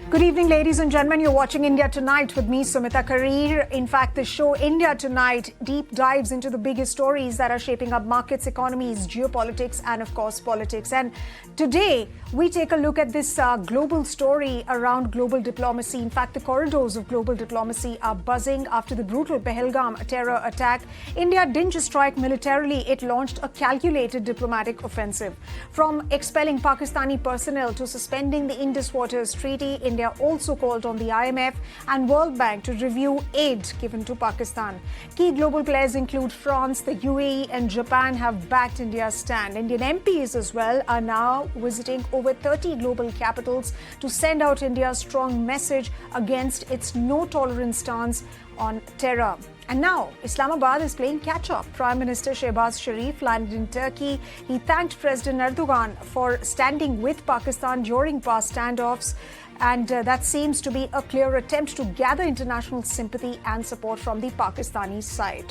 Good evening, ladies and gentlemen. You're watching India Tonight with me, Sumita, Kareer. In fact, the show India Tonight deep dives into the biggest stories that are shaping up markets, economies, geopolitics, and of course, politics. And today, we take a look at this global story around global diplomacy. In fact, the corridors of global diplomacy are buzzing after the brutal Pahalgam terror attack. India didn't just strike militarily, it launched a calculated diplomatic offensive. From expelling Pakistani personnel to suspending the Indus Waters Treaty, India also called on the IMF and World Bank to review aid given to Pakistan. Key global players include France, the UAE and Japan have backed India's stand. Indian MPs as well are now visiting over 30 global capitals to send out India's strong message against its no-tolerance stance on terror. And now, Islamabad is playing catch-up. Prime Minister Shehbaz Sharif landed in Turkey. He thanked President Erdogan for standing with Pakistan during past standoffs. And that seems to be a clear attempt to gather international sympathy and support from the Pakistani side.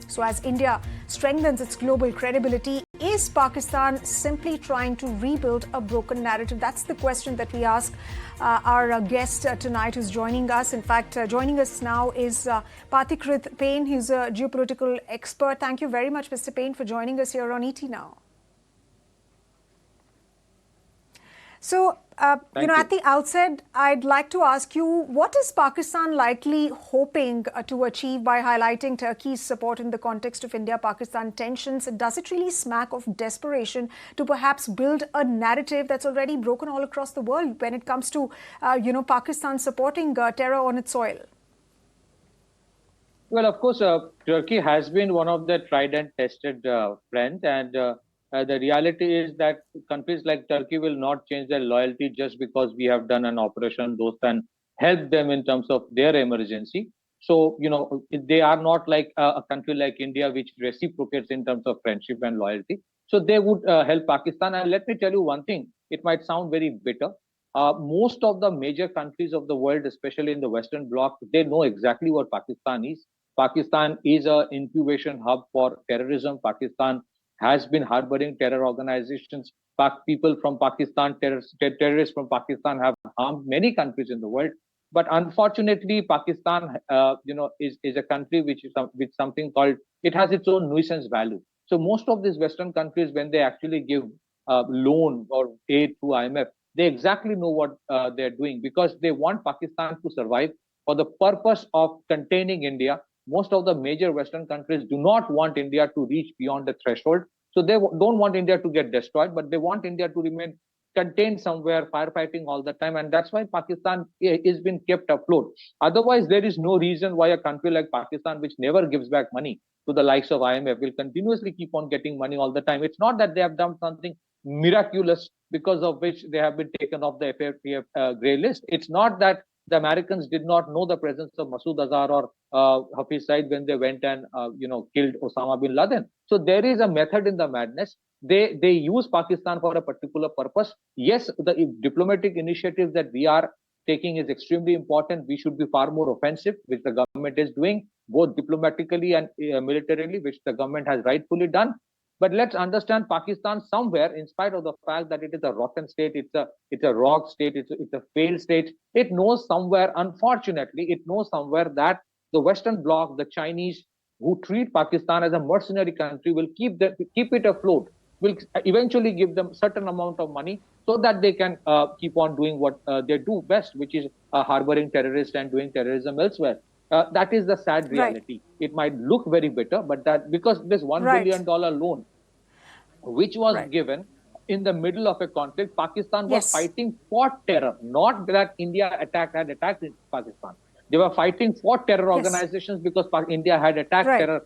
So as India strengthens its global credibility, is Pakistan simply trying to rebuild a broken narrative? That's the question that we ask our guest tonight who's joining us. In fact, joining us now is Pathikrit Payne. He's a geopolitical expert. Thank you very much, Mr. Payne, for joining us here on ET Now. So, at the outset, I'd like to ask you, what is Pakistan likely hoping to achieve by highlighting Turkey's support in the context of India-Pakistan tensions? Does it really smack of desperation to perhaps build a narrative that's already broken all across the world when it comes to, Pakistan supporting terror on its soil? Well, of course, Turkey has been one of the tried and tested friends, and the reality is that countries like Turkey will not change their loyalty just because we have done an operation Dost and helped them in terms of their emergency. So, they are not like a country like India, which reciprocates in terms of friendship and loyalty. So they would help Pakistan. And let me tell you one thing, it might sound very bitter. Most of the major countries of the world, especially in the Western Bloc, they know exactly what Pakistan is. Pakistan is an incubation hub for terrorism. Pakistan has been harboring terror organizations. People from Pakistan, terrorists from Pakistan have harmed many countries in the world. But unfortunately, Pakistan, is a country which something called, it has its own nuisance value. So most of these Western countries, when they actually give loan or aid to IMF, they exactly know what they're doing because they want Pakistan to survive for the purpose of containing India. Most of the major Western countries do not want India to reach beyond the threshold. So they don't want India to get destroyed, but they want India to remain contained somewhere, firefighting all the time. And that's why Pakistan is being kept afloat. Otherwise, there is no reason why a country like Pakistan, which never gives back money to the likes of IMF, will continuously keep on getting money all the time. It's not that they have done something miraculous because of which they have been taken off the FATF grey list. It's not that the Americans did not know the presence of Masood Azhar or Hafiz Saeed when they went and killed Osama bin Laden. So there is a method in the madness. They use Pakistan for a particular purpose. Yes, the diplomatic initiative that we are taking is extremely important. We should be far more offensive, which the government is doing, both diplomatically and militarily, which the government has rightfully done. But let's understand, Pakistan somewhere, in spite of the fact that it is a rotten state, it's a rogue state, it's a failed state, it knows somewhere, unfortunately, it knows somewhere that the Western Bloc, the Chinese, who treat Pakistan as a mercenary country, will keep it afloat, will eventually give them certain amount of money so that they can keep on doing what they do best, which is harboring terrorists and doing terrorism elsewhere. That is the sad reality. Right. It might look very bitter, but that because this $1 billion loan, which was given in the middle of a conflict, Pakistan was fighting for terror, not that India had attacked Pakistan. They were fighting for terror organizations because India had attacked terror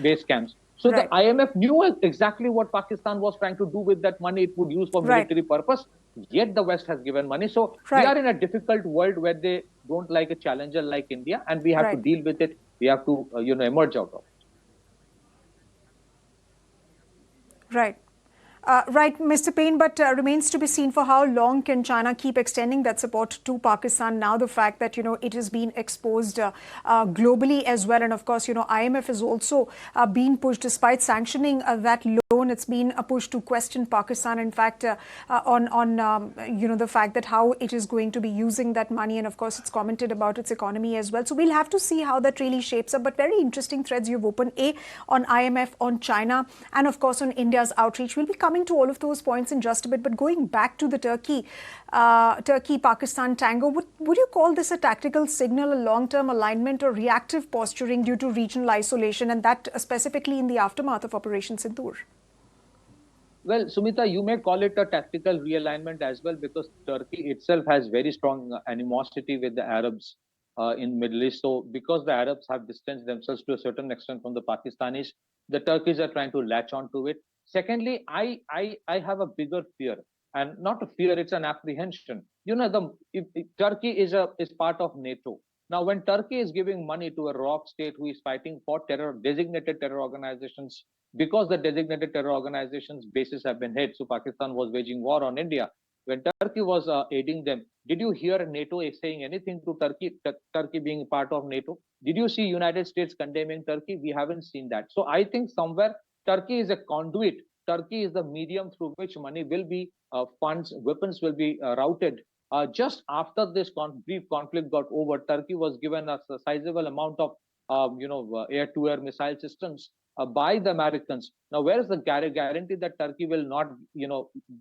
base camps. So the IMF knew exactly what Pakistan was trying to do with that money it would use for military purpose, yet the West has given money. So we are in a difficult world where they don't like a challenger like India, and we have to deal with it. We have to, emerge out of it. Right. Right, Mr. Payne, but remains to be seen for how long can China keep extending that support to Pakistan. Now the fact that, it has been exposed globally as well. And of course, IMF has also been pushed, despite sanctioning that loan, it's been a push to question Pakistan, in fact, on the fact that how it is going to be using that money. And of course, it's commented about its economy as well. So we'll have to see how that really shapes up. But very interesting threads you've opened, on IMF, on China, and of course on India's outreach. We'll be coming to all of those points in just a bit, but going back to the Turkey-Pakistan tango, would you call this a tactical signal, a long-term alignment, or reactive posturing due to regional isolation, and that specifically in the aftermath of Operation Sindoor? Well, Sumita, you may call it a tactical realignment as well, because Turkey itself has very strong animosity with the Arabs in Middle East. So because the Arabs have distanced themselves to a certain extent from the Pakistanis, the Turkeys are trying to latch onto it. Secondly, I have a bigger fear, and not a fear, it's an apprehension. Turkey is part of NATO. Now, when Turkey is giving money to a rock state who is fighting for designated terror organizations, because the designated terror organizations' bases have been hit, so Pakistan was waging war on India. When Turkey was aiding them, did you hear NATO saying anything to Turkey? Turkey being part of NATO? Did you see United States condemning Turkey? We haven't seen that. So I think somewhere Turkey is a conduit. Turkey is the medium through which money will be funds, weapons will be routed. Just after this brief conflict got over, Turkey was given a sizable amount of air-to-air missile systems by the Americans. Now, where is the guarantee that Turkey will not,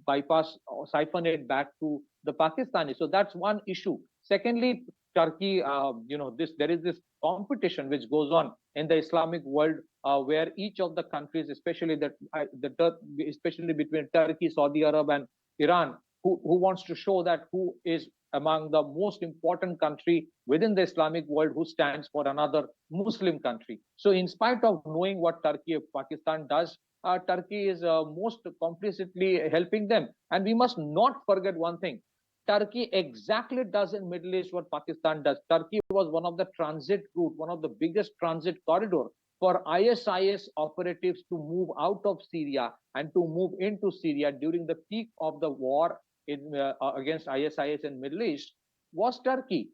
bypass or siphon it back to the Pakistanis? So that's one issue. Secondly, Turkey, there is this competition which goes on in the Islamic world, where each of the countries, especially especially between Turkey, Saudi Arabia, and Iran, who wants to show that who is among the most important country within the Islamic world who stands for another Muslim country. So in spite of knowing what Pakistan does, Turkey is most complicitly helping them. And we must not forget one thing. Turkey exactly does in Middle East what Pakistan does. Turkey was one of the transit route, one of the biggest transit corridor for ISIS operatives to move out of Syria and to move into Syria during the peak of the war against ISIS in Middle East was Turkey.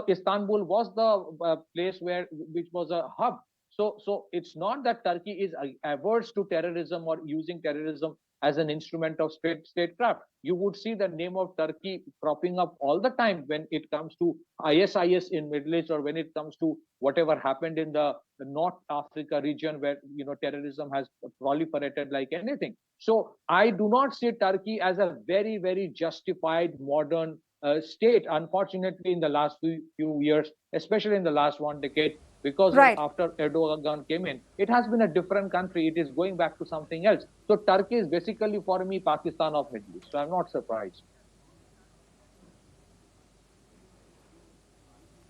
Istanbul was the place which was a hub. So it's not that Turkey is averse to terrorism or using terrorism as an instrument of statecraft. You would see the name of Turkey cropping up all the time when it comes to ISIS in Middle East, or when it comes to whatever happened in the North Africa region, where terrorism has proliferated like anything. So I do not see Turkey as a very, very justified modern state. Unfortunately, in the last few years, especially in the last one decade, because after Erdogan came in, it has been a different country. It is going back to something else. So Turkey is basically, for me, Pakistan of Middle East. So I'm not surprised.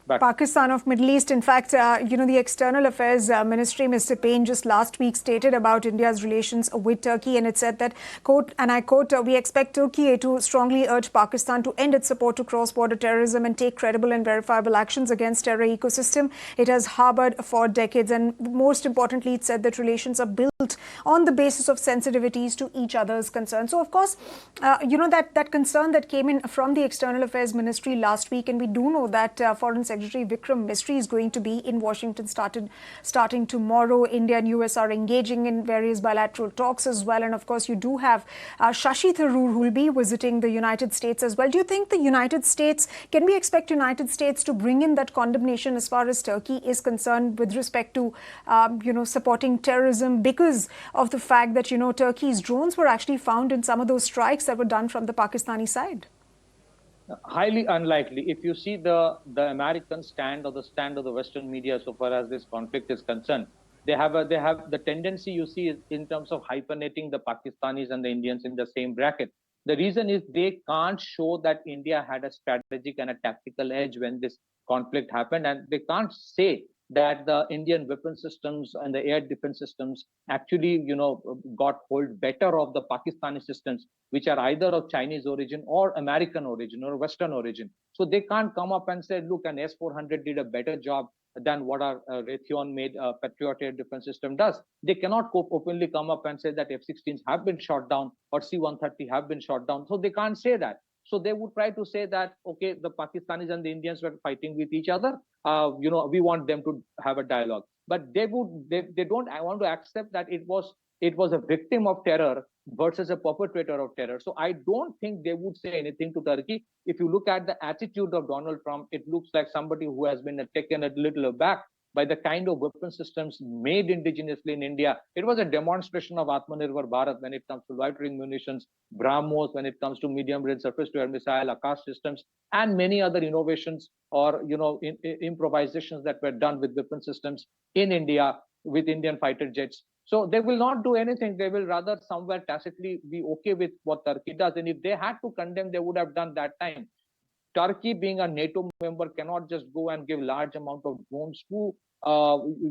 Pakistan of Middle East. In fact, the External Affairs Ministry, Mr. Payne, just last week stated about India's relations with Turkey, and it said that, quote, and I quote, we expect Turkey to strongly urge Pakistan to end its support to cross-border terrorism and take credible and verifiable actions against terror ecosystem it has harbored for decades. And most importantly, it said that relations are built on the basis of sensitivities to each other's concerns. So, of course, that concern that came in from the External Affairs Ministry last week, and we do know that Foreign Secretary Vikram Misri is going to be in Washington starting tomorrow. India and US are engaging in various bilateral talks as well. And of course, you do have Shashi Tharoor, who will be visiting the United States as well. Do you think the United States, can we expect United States to bring in that condemnation as far as Turkey is concerned with respect to, supporting terrorism, because of the fact that, Turkey's drones were actually found in some of those strikes that were done from the Pakistani side? Highly unlikely. If you see the American stand, or the stand of the Western media so far as this conflict is concerned, they have the tendency, you see, is in terms of hyphenating the Pakistanis and the Indians in the same bracket. The reason is they can't show that India had a strategic and a tactical edge when this conflict happened, and they can't say that the Indian weapon systems and the air defense systems actually, got hold better of the Pakistani systems, which are either of Chinese origin or American origin or Western origin. So they can't come up and say, look, an S-400 did a better job than what our Raytheon made Patriot air defense system does. They cannot openly come up and say that F-16s have been shot down or C-130 have been shot down. So they can't say that. So they would try to say that, okay, the Pakistanis and the Indians were fighting with each other. We want them to have a dialogue. But they don't want to accept that it was a victim of terror versus a perpetrator of terror. So I don't think they would say anything to Turkey. If you look at the attitude of Donald Trump, it looks like somebody who has been taken a little aback by the kind of weapon systems made indigenously in India. It was a demonstration of Atmanirbhar Bharat when it comes to loitering munitions, BrahMos when it comes to medium-range surface-to-air missile, Akash systems, and many other innovations or improvisations that were done with weapon systems in India with Indian fighter jets. So they will not do anything. They will rather somewhere tacitly be okay with what Turkey does. And if they had to condemn, they would have done that time. Turkey, being a NATO member, cannot just go and give large amount of drones to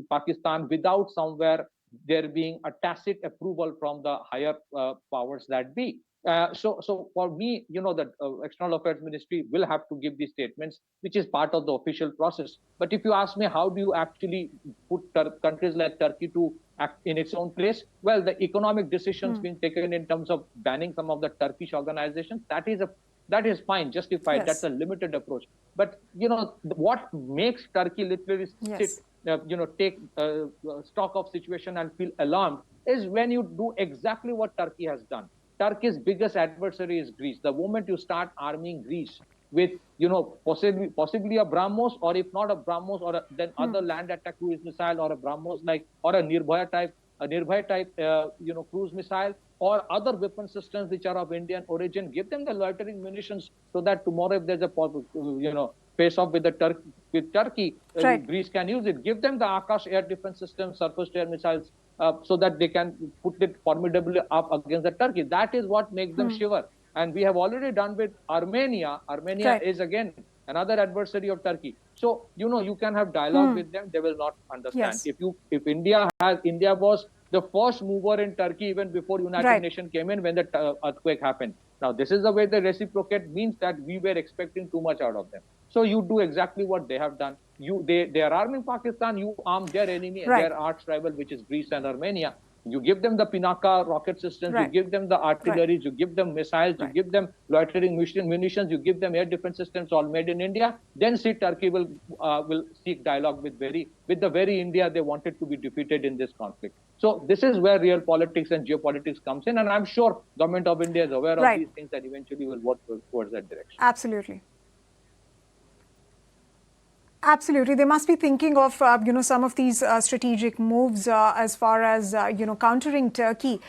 Pakistan without somewhere there being a tacit approval from the higher powers that be. So for me, the External Affairs Ministry will have to give these statements, which is part of the official process. But if you ask me, how do you actually put countries like Turkey to act in its own place? Well, the economic decisions being taken in terms of banning some of the Turkish organizations, that is fine, justified. Yes. That's a limited approach. But what makes Turkey literally sit, take stock of situation and feel alarmed is when you do exactly what Turkey has done. Turkey's biggest adversary is Greece. The moment you start arming Greece with, possibly a BrahMos, or if not a BrahMos, or then other land attack cruise missile, or a BrahMos or a Nirbhaya type, cruise missile, or other weapon systems which are of Indian origin, give them the loitering munitions so that tomorrow if there's a face off with Turkey, right. Greece can use it. Give them the Akash air defense system, surface-to-air missiles, so that they can put it formidably up against the Turkey. That is what makes them shiver. And we have already done with Armenia. Armenia right. is again another adversary of Turkey. So you can have dialogue with them; they will not understand. Yes. If India was the first mover in Turkey even before United Nations came in when the earthquake happened. Now this is the way they reciprocate, means that we were expecting too much out of them. So you do exactly what they have done. They are arming Pakistan, you arm their enemy, their arch rival, which is Greece and Armenia. You give them the Pinaka rocket systems, you give them the artillery, you give them missiles, you give them loitering munitions, you give them air defense systems, all made in India. Then see, Turkey will seek dialogue with the very India they wanted to be defeated in this conflict. So this is where real politics and geopolitics comes in, and I'm sure government of India is aware of these things and eventually will work towards that direction. Absolutely. Absolutely. They must be thinking of, some of these strategic moves as far as, countering Turkey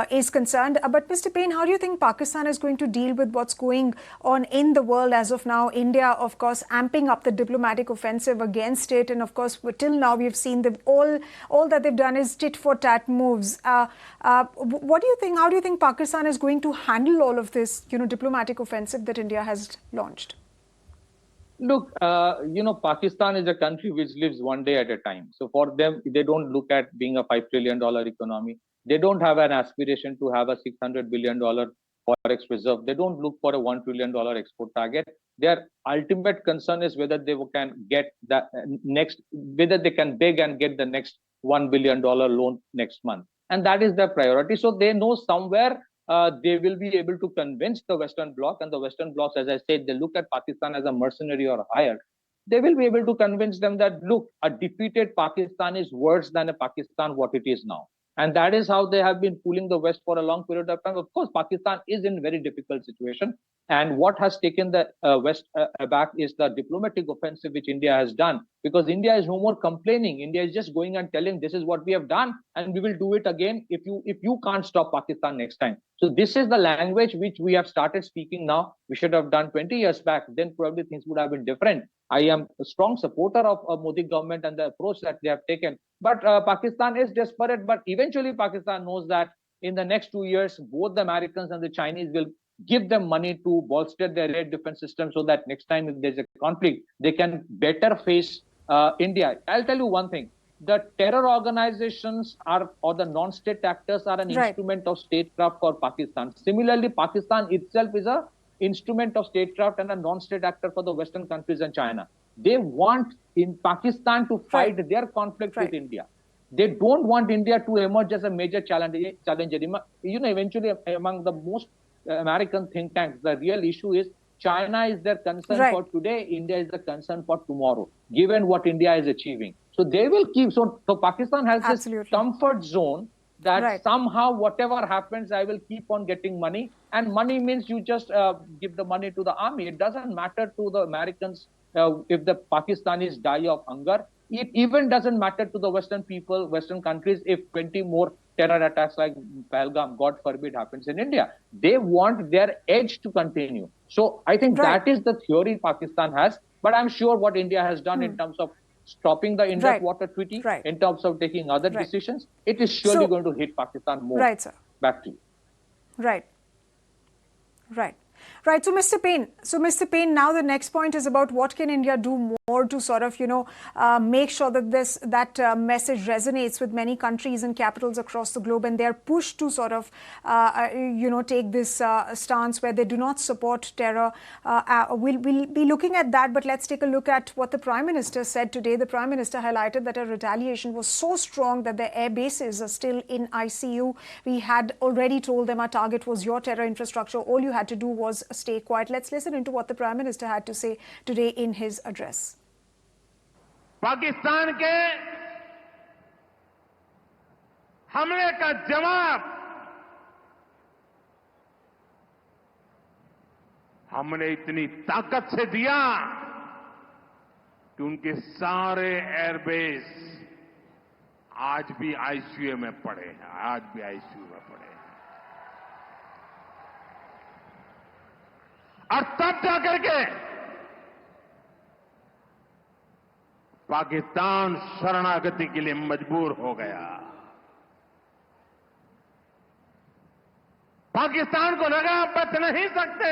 is concerned. But Mr. Payne, how do you think Pakistan is going to deal with what's going on in the world as of now? India, of course, amping up the diplomatic offensive against it. And of course, till now, we've seen all that they've done is tit-for-tat moves. What do you think? How do you think Pakistan is going to handle all of this, diplomatic offensive that India has launched? Look, Pakistan is a country which lives one day at a time. So for them, they don't look at being a $5 trillion economy. They don't have an aspiration to have a $600 billion forex reserve. They don't look for a $1 trillion export target. Their ultimate concern is whether they can get whether they can beg and get the next $1 billion loan next month. And that is their priority. So they know somewhere they will be able to convince the Western Bloc, and the Western blocs, as I said, they look at Pakistan as a mercenary or hired. They will be able to convince them that, look, a defeated Pakistan is worse than a Pakistan what it is now. And that is how they have been fooling the West for a long period of time. Of course, Pakistan is in a very difficult situation. And what has taken the West aback is the diplomatic offensive which India has done. Because India is no more complaining. India is just going and telling, this is what we have done, and we will do it again if you can't stop Pakistan next time. So this is the language which we have started speaking now. We should have done 20 years back. Then probably things would have been different. I am a strong supporter of Modi government and the approach that they have taken. But Pakistan is desperate. But eventually Pakistan knows that in the next 2 years, both the Americans and the Chinese will give them money to bolster their air defense system so that next time if there's a conflict, they can better face India. I'll tell you one thing. The terror organizations are, or the non-state actors are an Right. instrument of statecraft for Pakistan. Similarly, Pakistan itself is a instrument of statecraft and a non-state actor for the Western countries and China. They want in Pakistan to fight Right. their conflict Right. with India. They don't want India to emerge as a major challenger. Eventually, among the most American think tanks, the real issue is China is their concern Right. for today, India is the concern for tomorrow, given what India is achieving. So they will keep, so Pakistan has this Absolutely. comfort zone that Right. somehow whatever happens, I will keep on getting money. And money means you just give the money to the army. It doesn't matter to the Americans if the Pakistanis die of hunger. It even doesn't matter to the Western people, Western countries, if 20 more terror attacks like Pahalgam, God forbid, happens in India. They want their edge to continue. So I think Right. that is the theory Pakistan has. But I'm sure what India has done in terms of stopping the Indus Right. Water Treaty, Right. in terms of taking other Right. decisions, it is surely So- going to hit Pakistan more. Right, sir. Back to you. Right. Right. Right. So, Mr. Payne, now the next point is about what can India do more to sort of, make sure that that message resonates with many countries and capitals across the globe, and they're pushed to sort of, take this stance where they do not support terror. We'll be looking at that, but let's take a look at what the Prime Minister said today. The Prime Minister highlighted that a retaliation was so strong that their air bases are still in ICU. We had already told them our target was your terror infrastructure. All you had to do was stay quiet. Let's listen into what the Prime Minister had to say today in his address. Pakistan के हमले का जवाब हमने इतनी ताकत से दिया कि उनके सारे एयरबेस आज भी आईसीयू में पड़े हैं, आज भी आईसीयू में पड़े हैं। और तब जाकर के पाकिस्तान शरणागति के लिए मजबूर हो गया। पाकिस्तान को लगा बच नहीं सकते।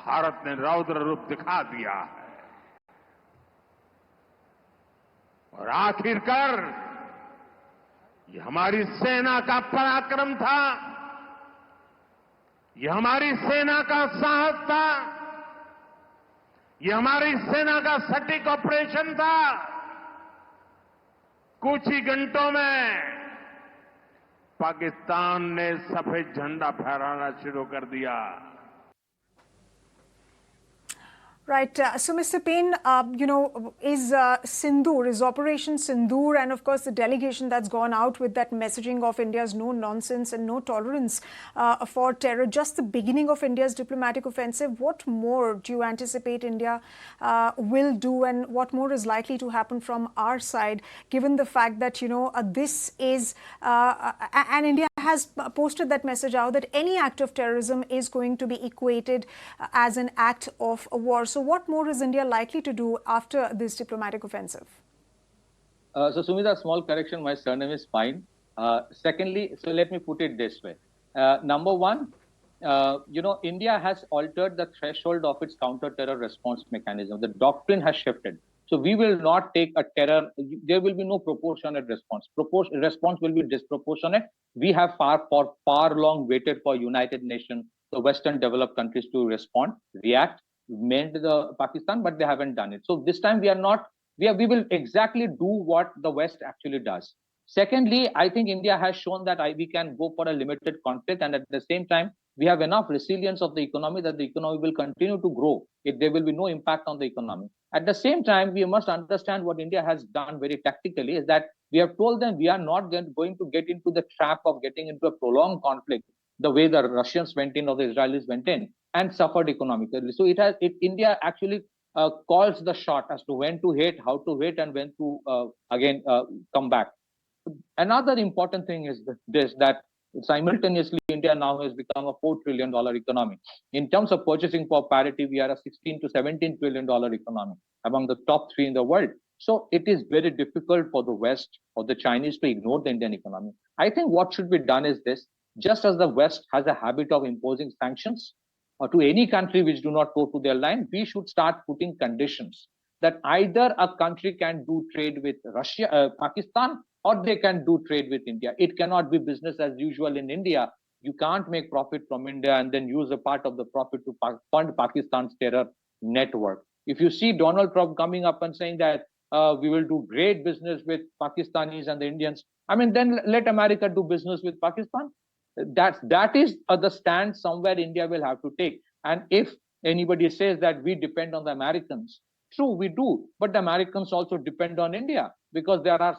भारत ने रौद्र रूप दिखा दिया है और आखिरकार ये हमारी सेना का पराक्रम था, ये हमारी सेना का साहस था, ये हमारी सेना का सटीक ऑपरेशन था। कुछ ही घंटों में पाकिस्तान ने सफेद झंडा फहराना शुरू कर दिया। Right. So, Mr. Payne, is Sindoor, is Operation Sindoor, and of course the delegation that's gone out with that messaging of India's no nonsense and no tolerance for terror, just the beginning of India's diplomatic offensive. What more do you anticipate India will do, and what more is likely to happen from our side, given the fact that, this is, and India has posted that message out that any act of terrorism is going to be equated as an act of war. So what more is India likely to do after this diplomatic offensive? So Sumita, small correction, my surname is fine. Secondly, so let me put it this way. Number one, India has altered the threshold of its counter-terror response mechanism. The doctrine has shifted. So we will not take a terror, there will be no proportionate response. Response will be disproportionate. We have for far long waited for United Nations, the Western developed countries to respond, react, mend the Pakistan, but they haven't done it. So this time we will exactly do what the West actually does. Secondly, I think India has shown that we can go for a limited conflict, and at the same time, we have enough resilience of the economy that the economy will continue to grow. There will be no impact on the economy. At the same time, we must understand what India has done very tactically is that we have told them we are not going to get into the trap of getting into a prolonged conflict the way the Russians went in or the Israelis went in and suffered economically. So India actually calls the shot as to when to hit, how to hit, and when to again come back. Another important thing is that simultaneously India now has become a $4 trillion economy. In terms of purchasing power parity, we are a $16 to $17 trillion economy, among the top 3 in the world. So it is very difficult for the West or the Chinese to ignore the Indian economy. I think what should be done is this: just as the West has a habit of imposing sanctions or to any country which do not go to their line, we should start putting conditions. that either a country can do trade with Pakistan, or they can do trade with India. It cannot be business as usual in India. You can't make profit from India and then use a part of the profit to fund Pakistan's terror network. If you see Donald Trump coming up and saying that we will do great business with Pakistanis and the Indians, I mean, then let America do business with Pakistan. That is the stand somewhere India will have to take. And if anybody says that we depend on the Americans, true, we do, but the Americans also depend on India, because there are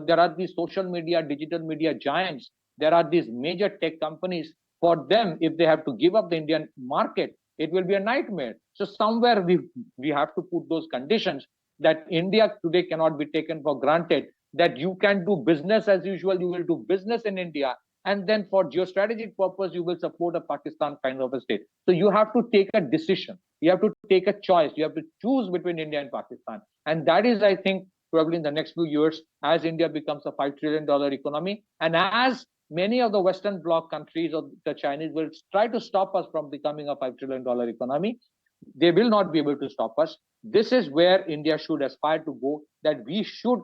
there are these social media, digital media giants. There are these major tech companies. For them, if they have to give up the Indian market, it will be a nightmare. So somewhere we have to put those conditions that India today cannot be taken for granted, that you can do business as usual, you will do business in India, and then for geostrategic purpose, you will support a Pakistan kind of a state. So you have to take a decision. You have to take a choice. You have to choose between India and Pakistan. And that is, I think, probably in the next few years, as India becomes a $5 trillion economy, and as many of the Western Bloc countries or the Chinese will try to stop us from becoming a $5 trillion economy, they will not be able to stop us. This is where India should aspire to go, that we should,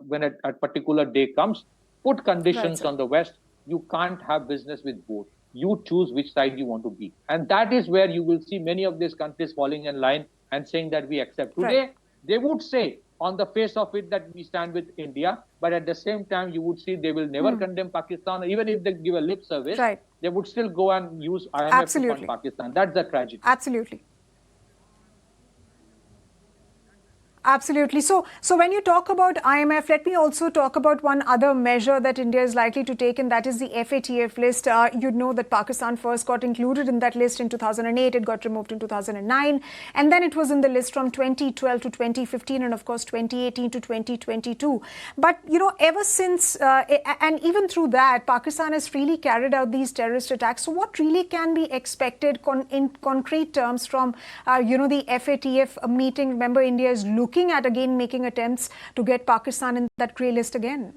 when a particular day comes, put conditions on the West. You can't have business with both. You choose which side you want to be. And that is where you will see many of these countries falling in line and saying that we accept. Today, they would say on the face of it that we stand with India, but at the same time, you would see they will never condemn Pakistan. Even if they give a lip service, they would still go and use IMF to fund Pakistan. That's the tragedy. Absolutely. Absolutely. So when you talk about IMF, let me also talk about one other measure that India is likely to take, and that is the FATF list. You know that Pakistan first got included in that list in 2008. It got removed in 2009. And then it was in the list from 2012 to 2015 and, of course, 2018 to 2022. But, you know, ever since and even through that, Pakistan has freely carried out these terrorist attacks. So what really can be expected in concrete terms from, the FATF meeting? Remember, India is looking at again making attempts to get Pakistan in that grey list again?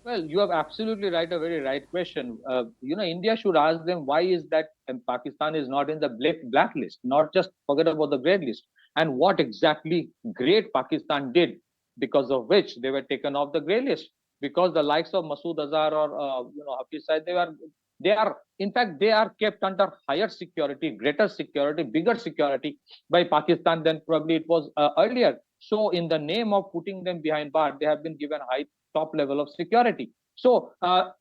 Well, you have absolutely right, a very right question. India should ask them, why is that Pakistan is not in the blacklist, not just forget about the grey list, and what exactly great Pakistan did because of which they were taken off the grey list. Because the likes of Masood Azhar or Hafiz Saeed, they are kept under higher security, greater security, bigger security by Pakistan than probably it was earlier. So in the name of putting them behind bars, they have been given high top level of security. So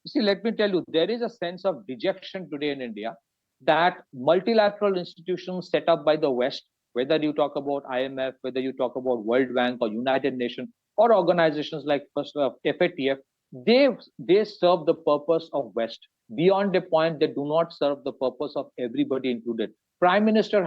see, let me tell you, there is a sense of dejection today in India that multilateral institutions set up by the West, whether you talk about IMF, whether you talk about World Bank or United Nations or organizations like FATF, they serve the purpose of West. Beyond a point, they do not serve the purpose of everybody included. Prime Minister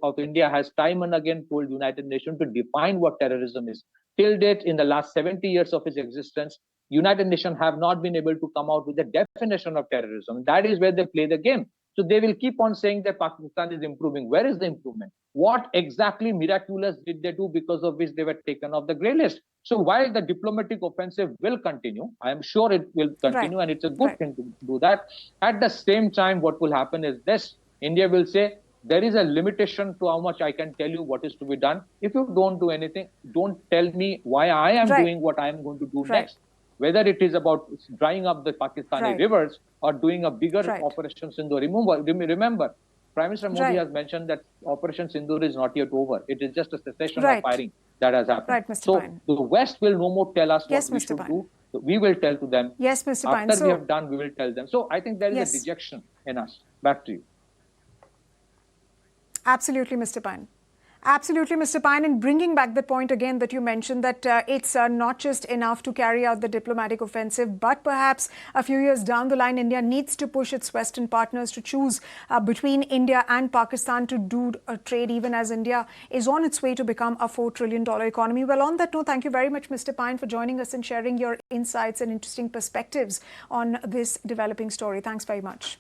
of India has time and again told United Nations to define what terrorism is. Till date, in the last 70 years of its existence, United Nations have not been able to come out with a definition of terrorism. That is where they play the game. So they will keep on saying that Pakistan is improving. Where is the improvement? What exactly miraculous did they do because of which they were taken off the grey list? So while the diplomatic offensive will continue, I am sure it will continue, and it's a good thing to do that. At the same time, what will happen is this: India will say, there is a limitation to how much I can tell you what is to be done. If you don't do anything, don't tell me why I am doing what I am going to do next. Whether it is about drying up the Pakistani rivers or doing a bigger Operation Sindoor. Remember, Prime Minister Modi has mentioned that Operation Sindoor is not yet over. It is just a cessation of firing that has happened. So the West will no more tell us what we should do. We will tell to them. Yes, Mr. Pine. After we have done, we will tell them. So I think there is a dejection in us. Back to you. Absolutely, Mr. Pine. Absolutely, Mr. Pine. And bringing back the point again that you mentioned, that it's not just enough to carry out the diplomatic offensive, but perhaps a few years down the line, India needs to push its Western partners to choose between India and Pakistan to do a trade, even as India is on its way to become a $4 trillion economy. Well, on that note, thank you very much, Mr. Pine, for joining us and sharing your insights and interesting perspectives on this developing story. Thanks very much.